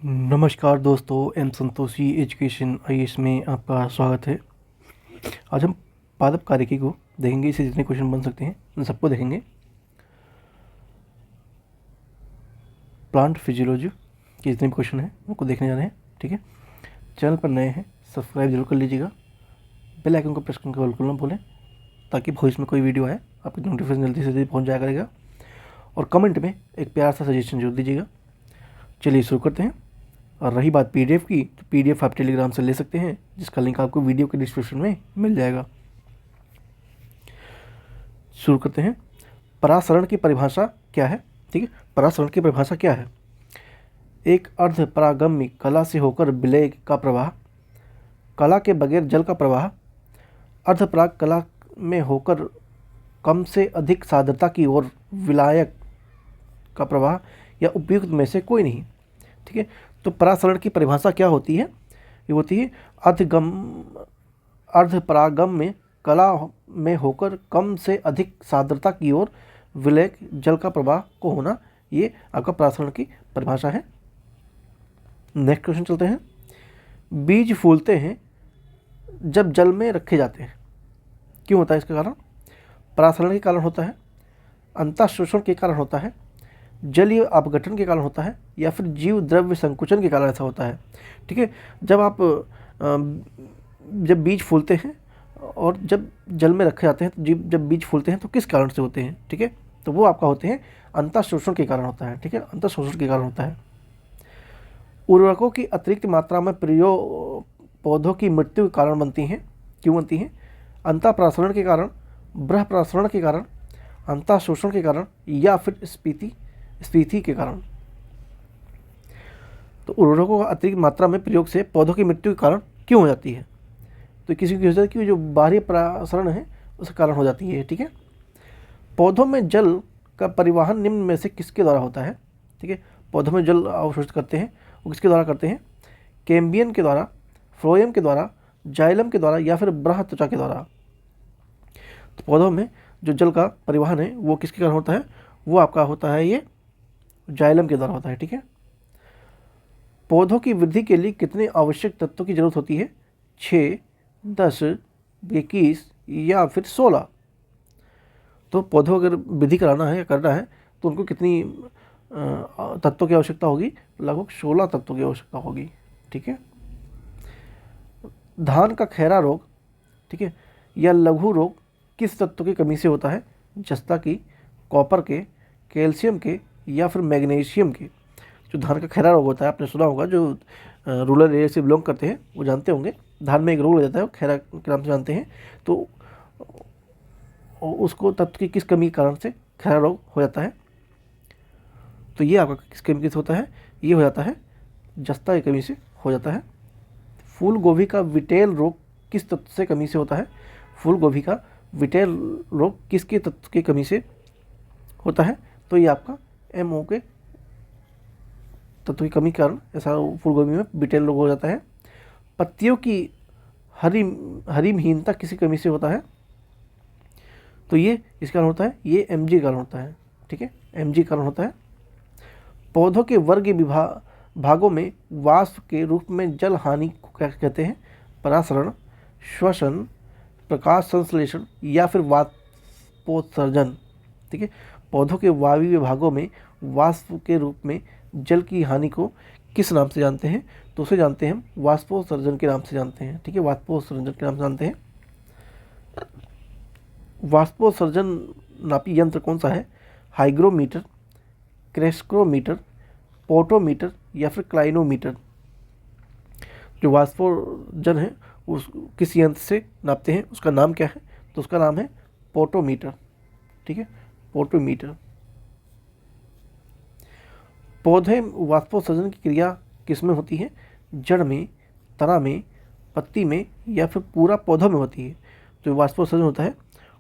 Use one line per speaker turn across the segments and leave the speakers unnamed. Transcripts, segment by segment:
नमस्कार दोस्तों, M Santoshi education IAS में आपका स्वागत है। आज हम पादप कार्यकी को देखेंगे। इससे जितने क्वेश्चन बन सकते हैं उन सबको देखेंगे। प्लांट फिजियोलॉजी के जितने भी क्वेश्चन हैं उनको देखने जा रहे हैं। ठीक है, चैनल पर नए हैं सब्सक्राइब जरूर कर लीजिएगा। बेल आइकन को प्रेस करके बिल्कुल ना भूलें, ताकि भविष्य में कोई वीडियो आए आपकी नोटिफिकेशन जल्दी से जल्दी पहुँच जाया करेगा। और कमेंट में एक प्यार सा सजेशन जरूर दीजिएगा। चलिए शुरू करते हैं। और रही बात पीडीएफ की, तो पीडीएफ आप टेलीग्राम से ले सकते हैं, जिसका लिंक आपको वीडियो के डिस्क्रिप्शन में मिल जाएगा। शुरू करते हैं। परासरण की परिभाषा क्या है? ठीक है, परासरण की परिभाषा क्या है? एक अर्ध परागम्य कला से होकर विलय का प्रवाह, कला के बगैर जल का प्रवाह, अर्ध पराग कला में होकर कम से अधिक सांद्रता की ओर विलायक का प्रवाह, या उपयुक्त में से कोई नहीं। ठीक है, तो परासरण की परिभाषा क्या होती है? ये होती है अर्ध परागम्य कला में होकर कम से अधिक सांद्रता की ओर विलयक जल का प्रवाह को होना। ये आपका परासरण की परिभाषा है। नेक्स्ट क्वेश्चन चलते हैं। बीज फूलते हैं जब जल में रखे जाते हैं, क्यों होता है इसका कारण? परासरण के कारण होता है, अंतःशोषण के कारण होता है, जलीय अपघटन के कारण होता है, या फिर जीव द्रव्य संकुचन के कारण ऐसा होता है। ठीक है, जब बीज फूलते हैं और जब जल में रखे जाते हैं, तो जब बीज फूलते हैं तो किस कारण से होते हैं? ठीक है, तो वो आपका होते हैं अंतःशोषण के कारण होता है। ठीक है, अंतःशोषण के कारण होता है। उर्वरकों की अतिरिक्त मात्रा में प्रयोग पौधों की मृत्यु के कारण बनती हैं। क्यों बनती हैं? अंतःपरासरण के कारण, बृहपरासरण के कारण, अंतःशोषण के कारण, या फिर स्फीति के कारण। तो उर्वरकों का अतिरिक्त मात्रा में प्रयोग से पौधों की मृत्यु के कारण क्यों हो जाती है? तो किसी की वजह की जो बाहरी परासरण है उसके कारण हो जाती है। ठीक है, पौधों में जल का परिवहन निम्न में से किसके द्वारा होता है? ठीक है, पौधों में जल अवशोषित करते हैं, वो किसके द्वारा करते हैं? कैम्बियम के द्वारा, फ्लोएम के द्वारा, जाइलम के द्वारा, या फिर बृहत्त्वचा के द्वारा। तो पौधों में जो जल का परिवहन है वो किसके कारण होता है? वो आपका होता है ये जाइलम के द्वारा होता है। ठीक है, पौधों की वृद्धि के लिए कितने आवश्यक तत्वों की जरूरत होती है? 6, 10, 21 या फिर 16। तो पौधों अगर वृद्धि कराना है या करना है तो उनको कितनी तत्वों की आवश्यकता होगी? लगभग 16 तत्वों की आवश्यकता होगी। ठीक है, धान का खैरा रोग, ठीक है, या लघु रोग किस तत्व की कमी से होता है? जस्ता की, कॉपर के, कैल्शियम के, या फिर मैग्नीशियम के। जो धान का खैरा रोग होता है, आपने सुना होगा, जो रूरल एरिया से बिलोंग करते हैं वो जानते होंगे। धान में एक रोग हो जाता है, वो खैरा के नाम से जानते हैं। तो उसको तत्व की किस कमी के कारण से खैरा रोग हो जाता है? तो ये आपका किस कमी से होता है? ये हो जाता है जस्ता की कमी से हो जाता है। फूल गोभी का विटेल रोग किस तत्व से कमी से होता है? फूल गोभी का विटेल रोग किसके तत्व की कमी से होता है? तो ये आपका MO के तत्व की कमी के कारण ऐसा फूल गोभी में विटेल रोग हो जाता है। पत्तियों की हरिमहीनता किसी कमी से होता है? तो ये इस कारण होता है, ये MG कारण होता है। ठीक है, MG कारण होता है। पौधों के वर्ग भागों में वाष्प के रूप में जल हानि को क्या कहते हैं? परासरण, श्वसन, प्रकाश संश्लेषण, या फिर वाष्पोत्सर्जन। ठीक है, पौधों के वायवीय भागों में वाष्प के रूप में जल की हानि को किस नाम से जानते हैं? तो उसे जानते हैं हम वाष्पोत्सर्जन के नाम से जानते हैं। ठीक है, वाष्पोत्सर्जन के नाम से जानते हैं। वाष्पोत्सर्जन नापी यंत्र कौन सा है? हाइग्रोमीटर, क्रेस्क्रोमीटर, पोटोमीटर, या फिर क्लाइनोमीटर। जो वाष्पोत्सर्जन है उस किस यंत्र से नापते हैं, उसका नाम क्या है? तो उसका नाम है पोटोमीटर। ठीक है, पोटोमीटर। पौधे वाष्पोत्सर्जन की क्रिया किस में होती है? जड़ में, तना में, पत्ती में, या फिर पूरा पौधों में होती है। जो वाष्पोत्सर्जन होता है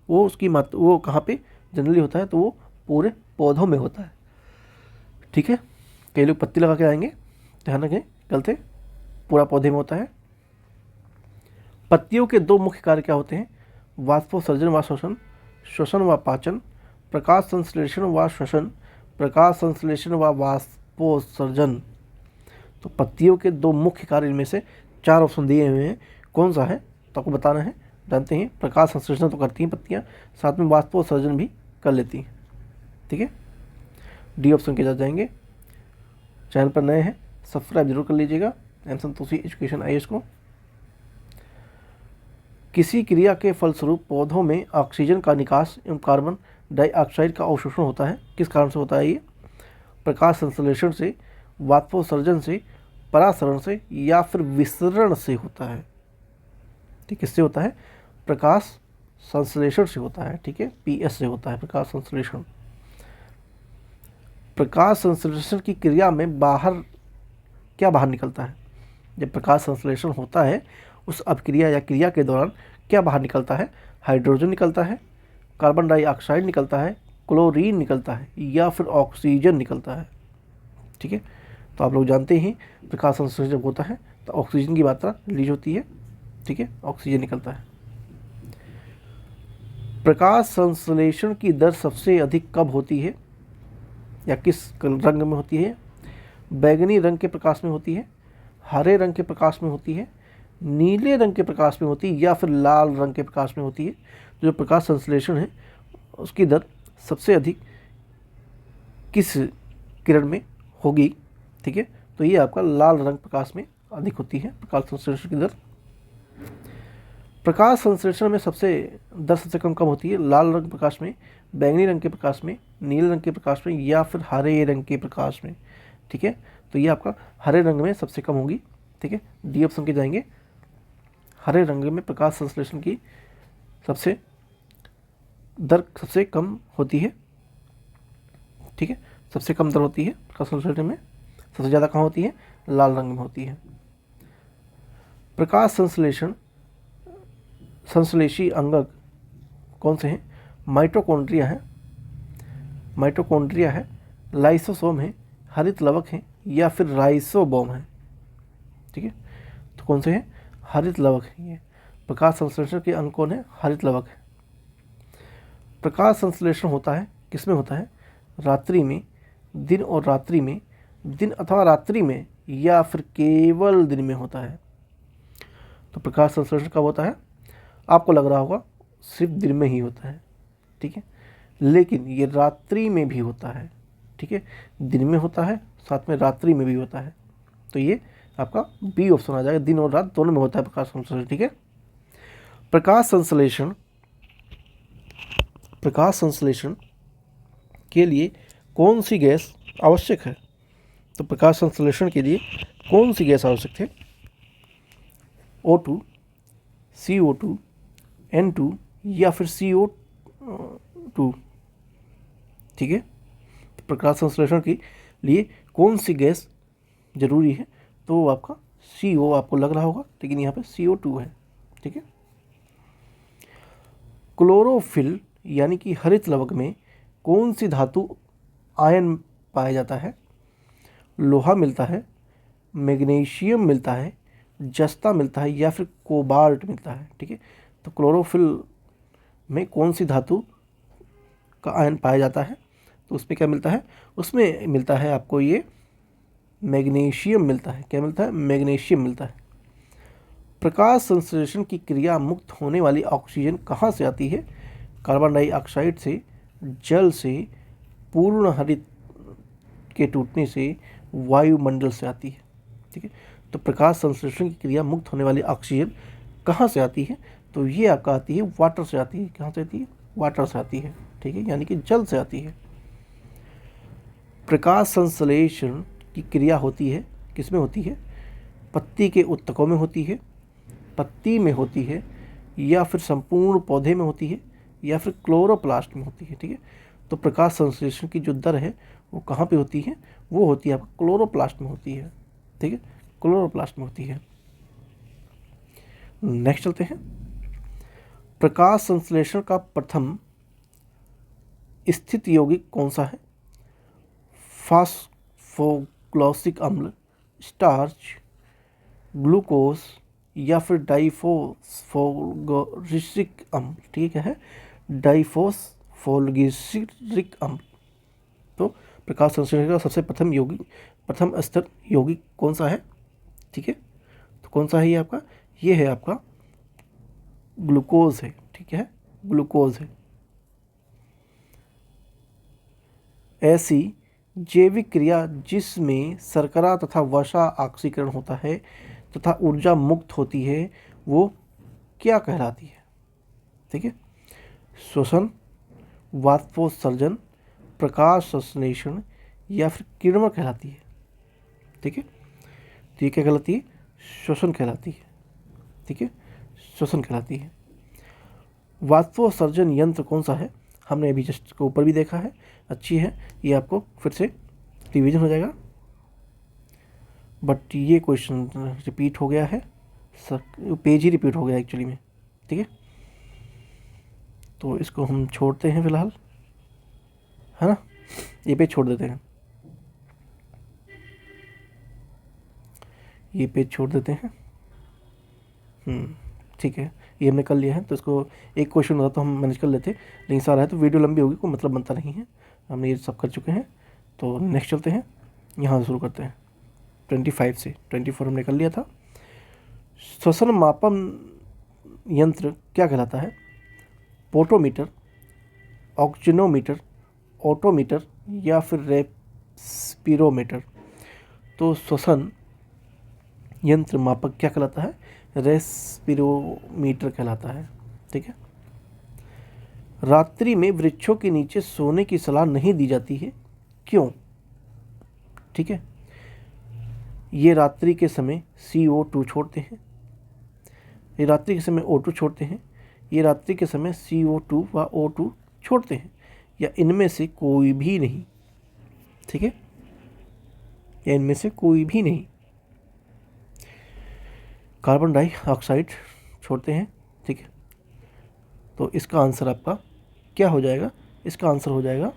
वो उसकी वो कहाँ पे जनरली होता है? तो वो पूरे पौधों में होता है। ठीक है, कई लोग पत्ती लगा के आएंगे, ध्यान रखें, गलत है, पूरा पौधे में होता है। पत्तियों के 2 मुख्य कार्य क्या होते हैं? वाष्पोत्सर्जन व श्वसन, श्वसन व पाचन, प्रकाश संश्लेषण व श्वसन, प्रकाश संश्लेषण व वाष्पोत्सर्जन। तो पत्तियों के 2 मुख्य कार्य इनमें से 4 ऑप्शन दिए हुए हैं, कौन सा है तो आपको बताना है। जानते हैं प्रकाश संश्लेषण तो करती हैं पत्तियाँ, साथ में वाष्पोत्सर्जन भी कर लेती हैं। ठीक है, डी ऑप्शन के साथ जाएंगे। चैनल पर नए हैं सब्सक्राइब जरूर कर लीजिएगा एम संतोषी एजुकेशन IAS को। किसी क्रिया के फलस्वरूप पौधों में ऑक्सीजन का निकास एवं कार्बन डाइऑक्साइड का अवशोषण होता है, किस कारण से होता है ये? प्रकाश संश्लेषण से, वाष्पोत्सर्जन से, परासरण से या फिर विसरण से होता है। ठीक, किससे होता है? प्रकाश संश्लेषण से होता है। ठीक है, PS से होता है प्रकाश संश्लेषण। प्रकाश संश्लेषण की क्रिया में क्या बाहर निकलता है? जब प्रकाश संश्लेषण होता है उस अभिक्रिया या क्रिया के दौरान क्या बाहर निकलता है? हाइड्रोजन निकलता है, कार्बन डाइऑक्साइड निकलता है, क्लोरीन निकलता है या फिर ऑक्सीजन निकलता है। ठीक है, तो आप लोग जानते हैं प्रकाश संश्लेषण जब होता है तो ऑक्सीजन की मात्रा रिलीज होती है। ठीक है, ऑक्सीजन निकलता है। प्रकाश संश्लेषण की दर सबसे अधिक कब होती है या किस रंग में होती है? बैगनी रंग के प्रकाश में होती है, हरे रंग के प्रकाश में होती है, नीले रंग के प्रकाश में होती है या फिर लाल रंग के प्रकाश में होती है? जो प्रकाश संश्लेषण है उसकी दर सबसे अधिक किस किरण में होगी? ठीक है, तो ये आपका लाल रंग प्रकाश में अधिक होती है प्रकाश संश्लेषण की दर। प्रकाश संश्लेषण में दर सबसे कम कब होती है? लाल रंग प्रकाश में, बैंगनी रंग के प्रकाश में, नीले रंग के प्रकाश में या फिर हरे रंग के प्रकाश में। ठीक है, तो ये आपका हरे रंग में सबसे कम होगी। ठीक है, डी ऑप्शन के जाएंगे। हरे रंग में प्रकाश संश्लेषण की दर सबसे कम होती है। ठीक है, सबसे कम दर होती है प्रकाश संश्लेषण में, सबसे ज़्यादा कहाँ होती है? लाल रंग में होती है। प्रकाश संश्लेषी अंगक कौन से हैं? माइटोकॉन्ड्रिया है, लाइसोसोम है, हरित लवक है या फिर राइसोबोम है। ठीक है, तो कौन से हैं? हरित लवक है। ये प्रकाश संश्लेषण के अंग कौन है? हरित लवक है। प्रकाश संश्लेषण होता है किस में होता है? रात्रि में, दिन और रात्रि में, दिन अथवा रात्रि में या फिर केवल दिन में होता है। तो प्रकाश संश्लेषण कब होता है? आपको लग रहा होगा सिर्फ दिन में ही होता है। ठीक है, लेकिन ये रात्रि में भी होता है। ठीक है, दिन में होता है, साथ में रात्रि में भी होता है। तो ये आपका बी ऑप्शन आ जाएगा, दिन और रात दोनों में होता है प्रकाश संश्लेषण। ठीक है, प्रकाश संश्लेषण के लिए कौन सी गैस आवश्यक है? तो प्रकाश संश्लेषण के लिए कौन सी गैस आवश्यक है? O2, CO2, N2 या फिर CO2। ठीक है, तो प्रकाश संश्लेषण के लिए कौन सी गैस जरूरी है? तो आपका CO आपको लग रहा होगा, लेकिन यहाँ पे CO2 है। ठीक है, क्लोरोफिल यानी कि हरित लवक में कौन सी धातु आयन पाया जाता है? लोहा मिलता है, मैग्नीशियम मिलता है, जस्ता मिलता है या फिर कोबाल्ट मिलता है। ठीक है, तो क्लोरोफिल में कौन सी धातु का आयन पाया जाता है? तो उसमें क्या मिलता है? उसमें मिलता है आपको ये मैग्नीशियम मिलता है। क्या मिलता है? मैग्नीशियम मिलता है। प्रकाश संश्लेषण की क्रिया मुक्त होने वाली ऑक्सीजन कहाँ से आती है? कार्बन डाइऑक्साइड से, जल से, पूर्ण हरित के टूटने से, वायुमंडल से आती है। ठीक है, तो प्रकाश संश्लेषण की क्रिया मुक्त होने वाली ऑक्सीजन कहाँ से आती है? तो ये आपका आती है वाटर से आती है। कहाँ से आती है? वाटर से आती है। ठीक है, यानी कि जल से आती है। प्रकाश संश्लेषण की क्रिया होती है किसमें होती है? पत्ती के उत्तकों में होती है, पत्ती में होती है या फिर संपूर्ण पौधे में होती है या फिर क्लोरोप्लास्ट में होती है। ठीक है, तो प्रकाश संश्लेषण की जो दर है वो कहाँ पे होती है? वो होती है आपका क्लोरोप्लास्ट में होती है। ठीक है, क्लोरोप्लास्ट में होती है। नेक्स्ट चलते हैं। प्रकाश संश्लेषण का प्रथम स्थित यौगिक कौन सा है? फास्फोग्लिसरिक अम्ल, स्टार्च, ग्लूकोज या फिर डाइफॉस्फोग्लिसरिक अम्ल। ठीक है, डाइफॉस्फोग्लिसरिक अम्ल। तो प्रकाश संश्लेषण का सबसे प्रथम स्तर यौगिक कौन सा है? ठीक है, तो कौन सा है ये आपका? ये है आपका ग्लूकोज है। ठीक है, ग्लूकोज है। ऐसी जैविक क्रिया जिसमें शर्करा तथा वसा ऑक्सीकरण होता है तथा ऊर्जा मुक्त होती है वो क्या कहलाती है? ठीक है, श्वसन, वाष्पोत्सर्जन, प्रकाश संश्लेषण या फिर किरणमय कहलाती है। ठीक है, तो ये क्या कहलाती है? श्वसन कहलाती है। ठीक है, श्वसन कहलाती है। वाष्पोत्सर्जन यंत्र कौन सा है? हमने अभी जस्ट के ऊपर भी देखा है, अच्छी है, ये आपको फिर से रिवीजन हो जाएगा, बट ये क्वेश्चन रिपीट हो गया है, पेज ही रिपीट हो गया एक्चुअली में। ठीक है, तो इसको हम छोड़ते हैं फिलहाल, है ना, ये पेज छोड़ देते हैं, ये पेज छोड़ देते हैं। ठीक है, ये हमने कर लिया है, तो इसको एक क्वेश्चन होता तो हम मैनेज कर लेते, लेकिन सारा है तो वीडियो लंबी होगी, कोई मतलब बनता नहीं है। हमने ये सब कर चुके हैं, तो नेक्स्ट चलते हैं, यहाँ से शुरू करते हैं 25 से। 24 हमने कर लिया था। श्वसन मापन यंत्र क्या कहलाता है? पोटोमीटर, ऑक्सीजनोमीटर, ऑटोमीटर या फिर रेस्पिरोमीटर। तो श्वसन यंत्र मापक क्या कहलाता है? रेस्पिरोमीटर कहलाता है। ठीक है, रात्रि में वृक्षों के नीचे सोने की सलाह नहीं दी जाती है, क्यों? ठीक है, ये रात्रि के समय CO2 छोड़ते हैं, ये रात्रि के समय O2 छोड़ते हैं, ये रात्रि के समय CO2 व O2 छोड़ते हैं, या इनमें से कोई भी नहीं। ठीक है, या इनमें से कोई भी नहीं। कार्बन डाइऑक्साइड छोड़ते हैं। ठीक है, तो इसका आंसर आपका क्या हो जाएगा? इसका आंसर हो जाएगा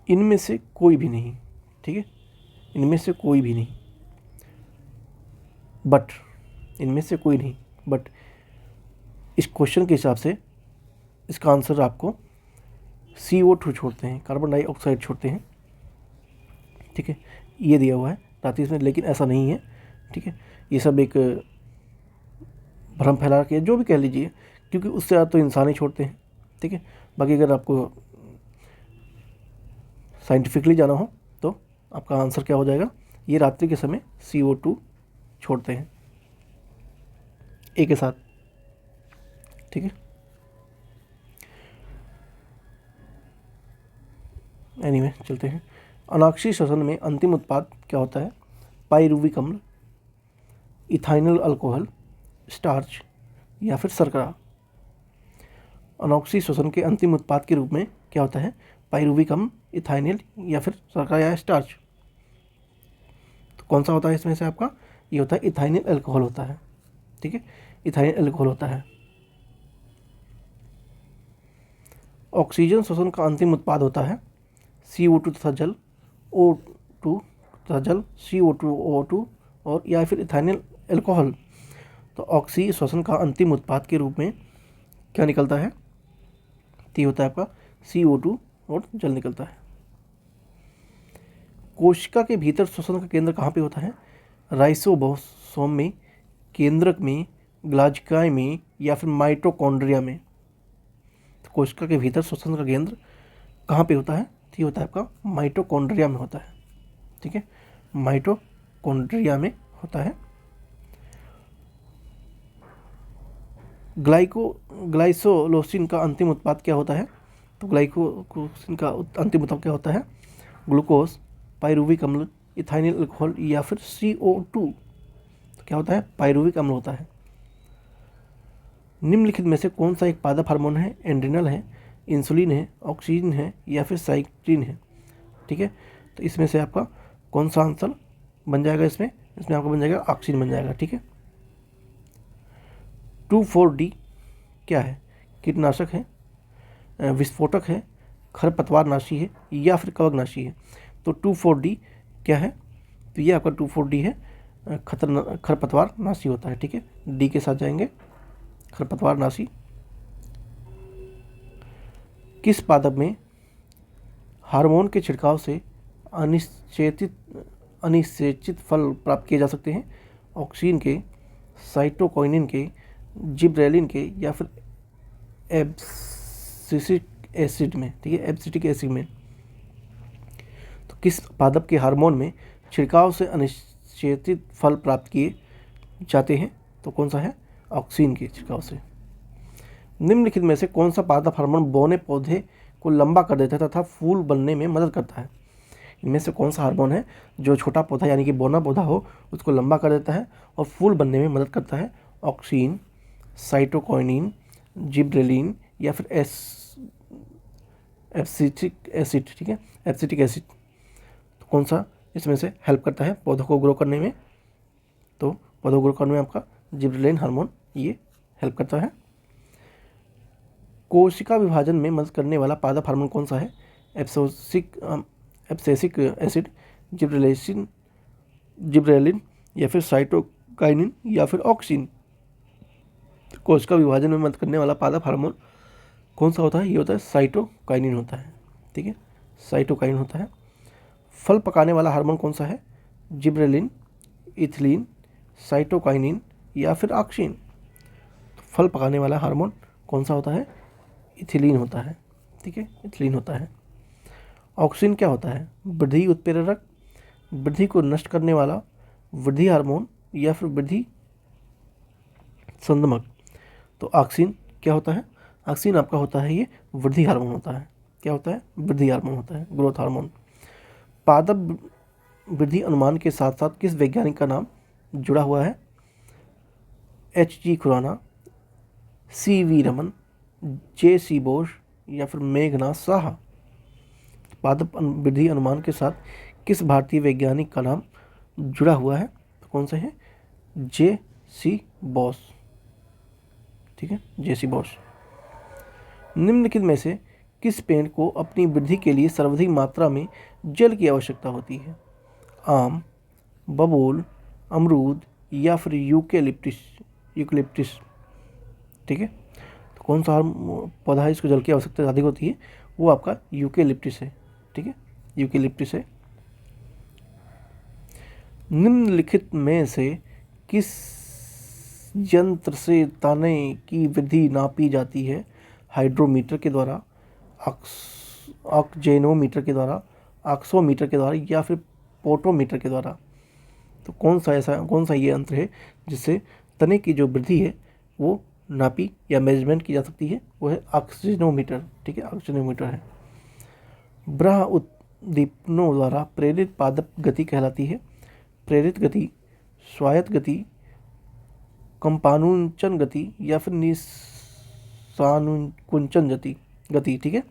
इनमें से कोई भी नहीं। ठीक है, इनमें से कोई भी नहीं, बट इनमें से कोई नहीं, बट इस क्वेश्चन के हिसाब से इसका आंसर आपको CO2 छोड़ते हैं, कार्बन डाइऑक्साइड छोड़ते हैं। ठीक है, ये दिया हुआ है रात्रि में, लेकिन ऐसा नहीं है। ठीक है, ये सब एक भ्रम फैला के जो भी कह लीजिए, क्योंकि उससे ज़्यादा तो इंसान ही छोड़ते हैं। ठीक है, बाकी अगर आपको साइंटिफिकली जाना हो तो आपका आंसर क्या हो जाएगा? ये रात्रि के समय CO2 छोड़ते हैं एक के साथ। ठीक है, एनीवे चलते हैं। अनाक्षी श्वसन में अंतिम उत्पाद क्या होता है? पाइरुविक अम्ल, इथाइनल अल्कोहल, स्टार्च या फिर शर्करा। अनॉक्सी श्वसन के अंतिम उत्पाद के रूप में क्या होता है? पाइरुविक अम्ल, इथाइनल या फिर शर्करा या स्टार्च। तो कौन सा होता है इसमें से आपका? ये होता है इथाइनल अल्कोहल होता है। ठीक है, इथाइनल अल्कोहल होता है। ऑक्सीजन श्वसन का अंतिम उत्पाद होता है CO2 तथा जल, O2 तथा जल, CO2 O2 और या फिर इथाइनल अल्कोहल। तो ऑक्सी श्वसन का अंतिम उत्पाद के रूप में क्या निकलता है? तो होता है आपका CO2 और जल निकलता है। कोशिका के भीतर श्वसन का केंद्र कहाँ पे होता है? राइबोसोम में, केंद्रक में, ग्लाइकाई में या फिर माइटोकॉन्ड्रिया में। तो कोशिका के भीतर श्वसन का केंद्र कहाँ पे होता है? तो होता है आपका माइटोकॉन्ड्रिया में होता है। ठीक है, माइटोकॉन्ड्रिया में होता है। ग्लाइसोलोसिन का अंतिम उत्पाद क्या होता है? तो ग्लाइकोसिन का अंतिम उत्पाद क्या होता है? ग्लूकोज, पाइरुविक अम्ल, इथाइनल अल्कोहल या फिर CO2। तो क्या होता है? पाइरुविक अम्ल होता है। निम्नलिखित में से कौन सा एक पादप हार्मोन है? एंड्रिनल है, इंसुलिन है, ऑक्सीजन है या फिर साइक्लिन है। ठीक है, तो इसमें से आपका कौन सा आंसर बन जाएगा? इसमें आपका बन जाएगा ऑक्सीजन बन जाएगा। ठीक है, 2,4-D क्या है? कीटनाशक है, विस्फोटक है, खरपतवारनाशी है या फिर कवकनाशी है। तो 2,4-D क्या है? तो ये आपका 2,4-D है, खरपतवारनाशी होता है। ठीक है, डी के साथ जाएंगे, खरपतवारनाशी। किस पादप में हार्मोन के छिड़काव से अनिषेचित फल प्राप्त किए जा सकते हैं? ऑक्सीन के, साइटोकाइनिन के, जिब्रेलिन के, या फिर एब्सिसिक एसिड में। ठीक है, एब्सिटिक एसिड में। तो किस पादप के हार्मोन में छिड़काव से अनिषेचित फल प्राप्त किए जाते हैं? तो कौन सा है? ऑक्सीन के छिड़काव से। निम्नलिखित में से कौन सा पादप हार्मोन बौने पौधे को लंबा कर देता है तथा फूल बनने में मदद करता है? इनमें से कौन सा हार्मोन है जो छोटा पौधा यानी कि बौना पौधा हो उसको लंबा कर देता है और फूल बनने में मदद करता है? ऑक्सीन, साइटोकाइनिन, जिब्रेलिन, या फिर एब्सिटिक एसिड। ठीक है, एब्सिटिक एसिड। तो कौन सा इसमें से हेल्प करता है पौधों को ग्रो करने में? तो पौधों को ग्रो करने में आपका जिब्रेलिन हार्मोन ये हेल्प करता है। कोशिका विभाजन में मदद करने वाला पादप हार्मोन कौन सा है? एब्सिसिक एसिड, जिब्रेलिन, या फिर साइटोकाइनिन, या फिर ऑक्सीन। कोशिका विभाजन में मदद करने वाला पादप हार्मोन कौन सा होता है? ये होता है साइटोकाइनिन होता है। ठीक है, साइटोकाइनिन होता है। फल पकाने वाला हार्मोन कौन सा है? जिब्रेलिन, इथिलीन, साइटोकाइनिन, या फिर ऑक्सीन। तो फल पकाने वाला हार्मोन कौन सा होता है? इथिलीन होता है। ठीक है, इथिलीन होता है। ऑक्सीन क्या होता है? वृद्धि उत्प्रेरक, वृद्धि को नष्ट करने वाला, वृद्धि हार्मोन, या फिर वृद्धि संदमक। तो ऑक्सीन क्या होता है? ऑक्सीन आपका होता है ये वृद्धि हार्मोन होता है। क्या होता है? वृद्धि हार्मोन होता है, ग्रोथ हार्मोन। पादप वृद्धि अनुमान के साथ साथ किस वैज्ञानिक का नाम जुड़ा हुआ है? H.G. Khurana, C.V. Raman, J.C. Bose, या फिर मेघनाथ साहा। पादप वृद्धि अनुमान के साथ किस भारतीय वैज्ञानिक का नाम जुड़ा हुआ है? तो कौन सा है? J.C. बोस। ठीक है, J.C. बोस। निम्नलिखित में से किस पेड़ को अपनी वृद्धि के लिए सर्वाधिक मात्रा में जल की आवश्यकता होती है? आम, बबूल, अमरूद, या फिर यूकेलिप्टिस। ठीक है, तो कौन सा पौधा है इसको जल की आवश्यकता अधिक होती है? वो आपका यूकेलिप्टिस है। ठीक है, यूकेलिप्टिस है। निम्नलिखित में से किस यंत्र से तने की वृद्धि नापी जाती है? हाइड्रोमीटर के द्वारा, ऑक्जेनोमीटर के द्वारा, ऑक्सोमीटर के द्वारा, या फिर पोटोमीटर के द्वारा। तो कौन सा ये यंत्र है जिससे तने की जो वृद्धि है वो नापी या मेजरमेंट की जा सकती है? वो है ऑक्सीजनोमीटर। ठीक है, ऑक्सीजनोमीटर है। ब्रह्म उद्दीपनों द्वारा प्रेरित पादप गति कहलाती है? प्रेरित गति, स्वायत्त गति, कंपानुंचन गति, या फिर निशानुकुंचन गति। ठीक है,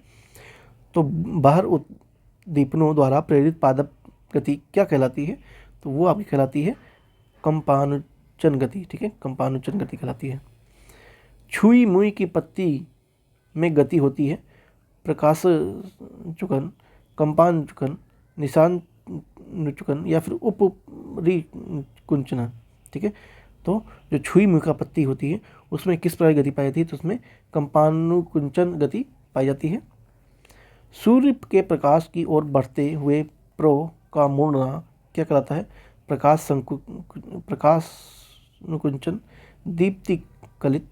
तो बाहर उद्दीपनों द्वारा प्रेरित पादप गति क्या कहलाती है? तो वो आपकी कहलाती है कंपानुचन गति। ठीक है, कंपानुचन गति कहलाती है। छुई मुई की पत्ती में गति होती है? प्रकाश चुकन, कंपान चुकन, निशान चुकन, या फिर उपरी कुंचना। ठीक है, तो जो छुई मुई का पत्ती होती है उसमें किस प्रकार गति पाई जाती है? तो उसमें कंपानुकुंचन गति पाई जाती है। सूर्य के प्रकाश की ओर बढ़ते हुए प्रो का मुड़ना क्या कहलाता है? प्रकाशनुकुंचन, दीप्तिकलित,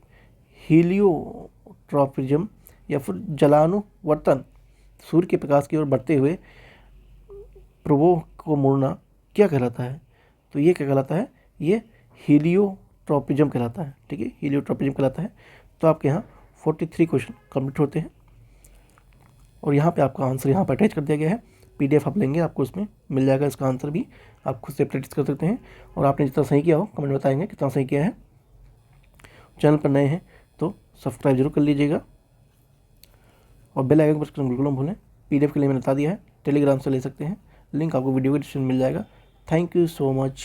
हीलियोट्रॉपिज्म, या फिर जलानुवर्तन। सूर्य के प्रकाश की ओर बढ़ते हुए प्रभो को मुड़ना क्या कहलाता है? तो ये क्या कहलाता है? ये हीलियोट्रॉपिज्म कहलाता है। ठीक है, हीलियोट्रॉपिज्म कहलाता है। तो आपके यहाँ 43 क्वेश्चन कंप्लीट होते हैं और यहाँ पे आपका आंसर यहाँ पर अटैच कर दिया गया है। PDF आप लेंगे, आपको उसमें मिल जाएगा इसका आंसर भी, आप खुद से प्रैक्टिस कर सकते हैं। और आपने जितना सही किया हो कमेंट बताएंगे कितना सही किया है। चैनल पर नए हैं तो सब्सक्राइब जरूर कर लीजिएगा और बेल आइकन प्रेस करना बिल्कुल न भूलें। PDF के लिए मैंने बता दिया है, टेलीग्राम से ले सकते हैं, लिंक आपको वीडियो के डिस्क्रिप्शन में मिल जाएगा। Thank you so much.